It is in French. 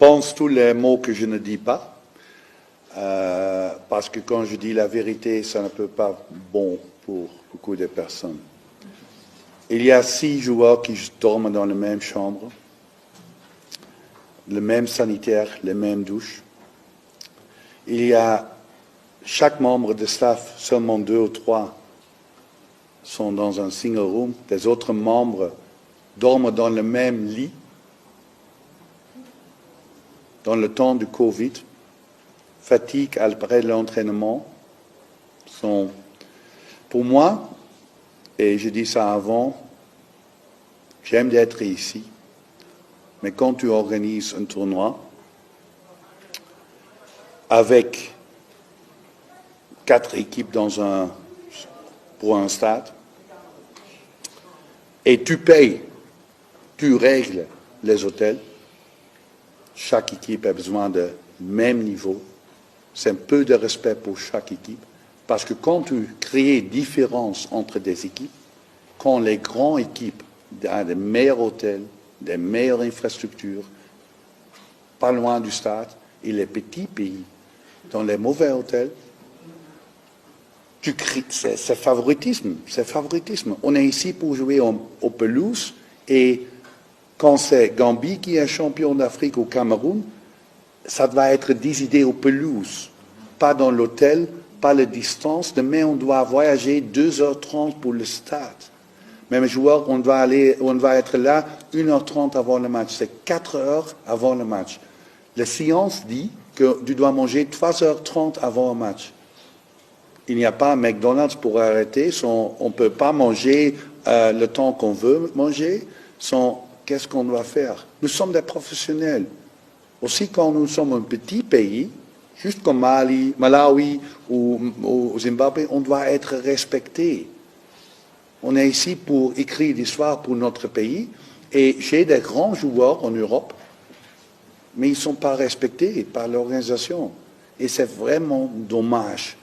pense tous les mots que je ne dis pas. Parce que quand je dis la vérité, ça ne peut pas bon pour beaucoup de personnes. Il y a 6 joueurs qui dorment dans la même chambre, le même sanitaire, les mêmes douches. Il y a chaque membre de staff, seulement 2 ou 3 sont dans un single room. Les autres membres dorment dans le même lit dans le temps du Covid. Fatigue après l'entraînement sont, pour moi, et je dis ça avant, j'aime d'être ici, mais quand tu organises un tournoi avec 4 équipes pour un stade, et tu payes, tu règles les hôtels, chaque équipe a besoin de même niveau. C'est un peu de respect pour chaque équipe. Parce que quand tu crées différence entre des équipes, quand les grandes équipes ont des meilleurs hôtels, des meilleures infrastructures, pas loin du stade, et les petits pays, dans les mauvais hôtels, tu crées, c'est favoritisme. C'est favoritisme. On est ici pour jouer aux pelouses, et quand c'est Gambie qui est champion d'Afrique au Cameroun, ça va être décidé aux pelouses, pas dans l'hôtel, pas la distance. Demain, on doit voyager 2h30 pour le stade. Même joueur, on va être là 1h30 avant le match. C'est 4 heures avant le match. La science dit que tu dois manger 3h30 avant un match. Il n'y a pas un McDonald's pour arrêter. On ne peut pas manger le temps qu'on veut manger. Qu'est-ce qu'on doit faire? Nous sommes des professionnels. Aussi, quand nous sommes un petit pays, juste comme Malawi ou Zimbabwe, on doit être respecté. On est ici pour écrire l'histoire pour notre pays. Et j'ai des grands joueurs en Europe, mais ils ne sont pas respectés par l'organisation. Et c'est vraiment dommage.